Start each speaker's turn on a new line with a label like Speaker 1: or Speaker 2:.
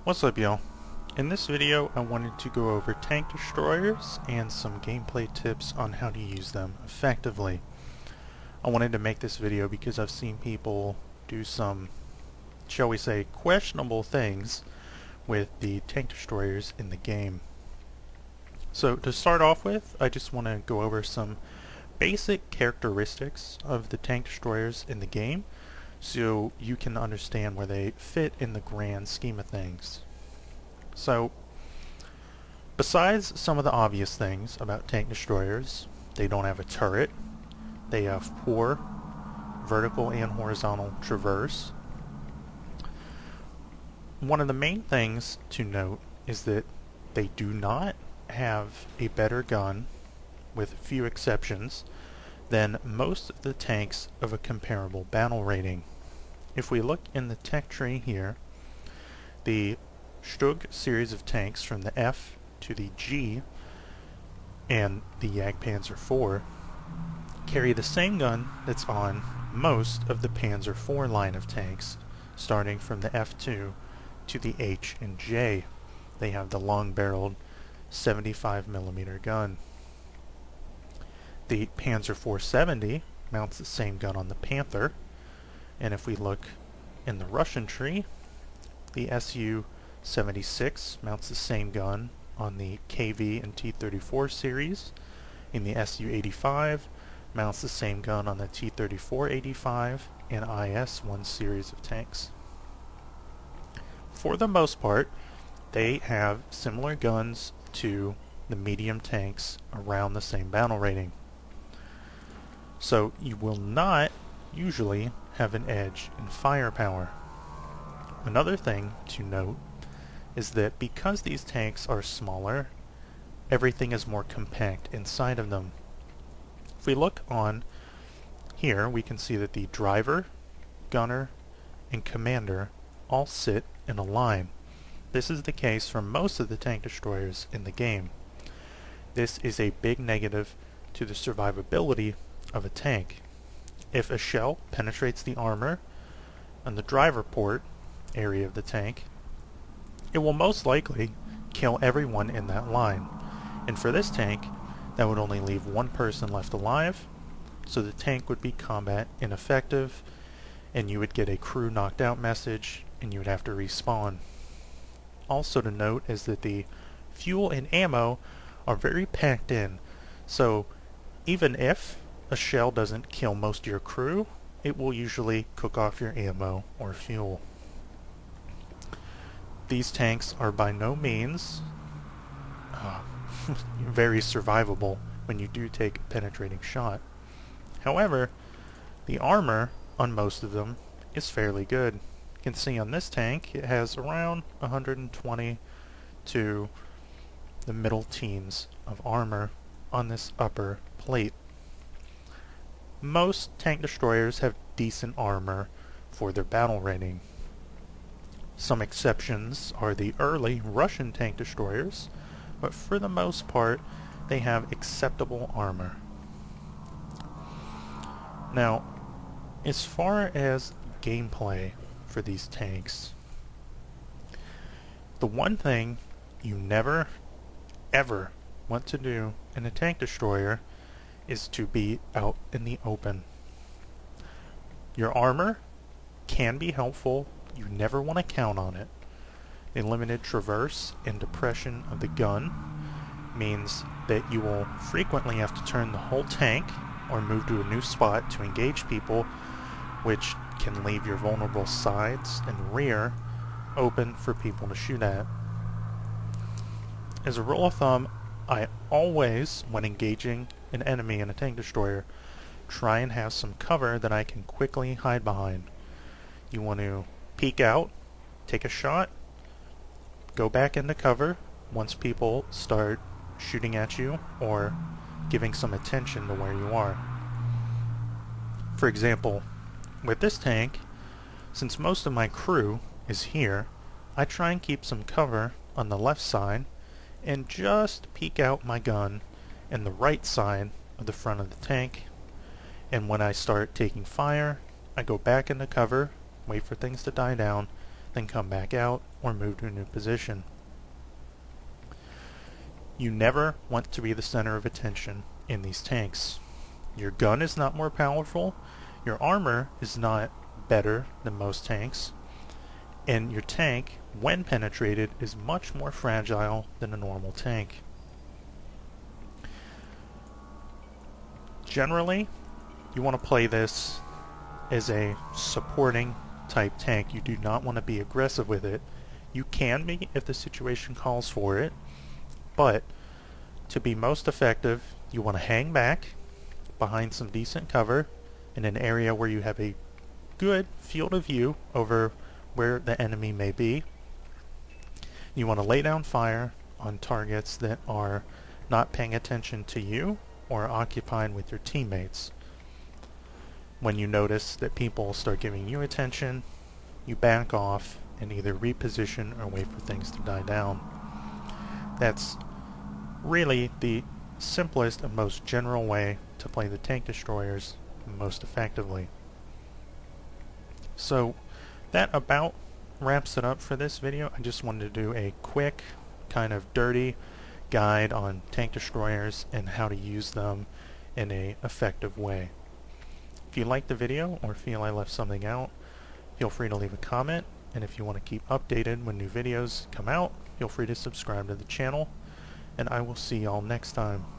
Speaker 1: What's up, y'all? In this video I wanted to go over tank destroyers and some gameplay tips on how to use them effectively. I wanted to make this video because I've seen people do some, shall we say, questionable things with the tank destroyers in the game. So to start off with, I just want to go over some basic characteristics of the tank destroyers in the game so you can understand where they fit in the grand scheme of things. So, besides some of the obvious things about tank destroyers, they don't have a turret, they have poor vertical and horizontal traverse. One of the main things to note is that they do not have a better gun, with few exceptions, than most of the tanks of a comparable battle rating. If we look in the tech tree here, the Stug series of tanks from the F to the G and the Jagdpanzer IV carry the same gun that's on most of the Panzer IV line of tanks, starting from the F2 to the H and J. They have the long-barreled 75mm gun. The Panzer 470 mounts the same gun on the Panther, and if we look in the Russian tree, the Su-76 mounts the same gun on the KV and T-34 series, and the Su-85 mounts the same gun on the T-34-85 and IS-1 series of tanks. For the most part, they have similar guns to the medium tanks around the same battle rating. So you will not usually have an edge in firepower. Another thing to note is that because these tanks are smaller, everything is more compact inside of them. If we look on here, we can see that the driver, gunner, and commander all sit in a line. This is the case for most of the tank destroyers in the game. This is a big negative to the survivability of a tank. If a shell penetrates the armor on the driver port area of the tank, it will most likely kill everyone in that line. And for this tank, that would only leave one person left alive, so the tank would be combat ineffective, and you would get a crew knocked out message, and you would have to respawn. Also to note is that the fuel and ammo are very packed in, so even if a shell doesn't kill most of your crew, it will usually cook off your ammo or fuel. These tanks are by no means very survivable when you do take a penetrating shot. However, the armor on most of them is fairly good. You can see on this tank it has around 120 to the middle teens of armor on this upper plate. Most tank destroyers have decent armor for their battle rating. Some exceptions are the early Russian tank destroyers, but for the most part they have acceptable armor. Now, as far as gameplay for these tanks, the one thing you never ever want to do in a tank destroyer is to be out in the open. Your armor can be helpful, you never want to count on it. A limited traverse and depression of the gun means that you will frequently have to turn the whole tank or move to a new spot to engage people, which can leave your vulnerable sides and rear open for people to shoot at. As a rule of thumb, I always, when engaging an enemy in a tank destroyer, try and have some cover that I can quickly hide behind. You want to peek out, take a shot, go back into cover once people start shooting at you or giving some attention to where you are. For example, with this tank, since most of my crew is here, I try and keep some cover on the left side and just peek out my gun in the right side of the front of the tank, and when I start taking fire, I go back into cover, wait for things to die down, then come back out or move to a new position. You never want to be the center of attention in these tanks. Your gun is not more powerful, your armor is not better than most tanks, and your tank, when penetrated, is much more fragile than a normal tank. Generally, you want to play this as a supporting type tank. You do not want to be aggressive with it. You can be if the situation calls for it, but to be most effective, you want to hang back behind some decent cover in an area where you have a good field of view over where the enemy may be. You want to lay down fire on targets that are not paying attention to you or occupied with your teammates. When you notice that people start giving you attention, you back off and either reposition or wait for things to die down. That's really the simplest and most general way to play the tank destroyers most effectively. So that about wraps it up for this video. I just wanted to do a quick, kind of dirty guide on tank destroyers and how to use them in an effective way. If you liked the video or feel I left something out, feel free to leave a comment, and if you want to keep updated when new videos come out, feel free to subscribe to the channel, and I will see y'all next time.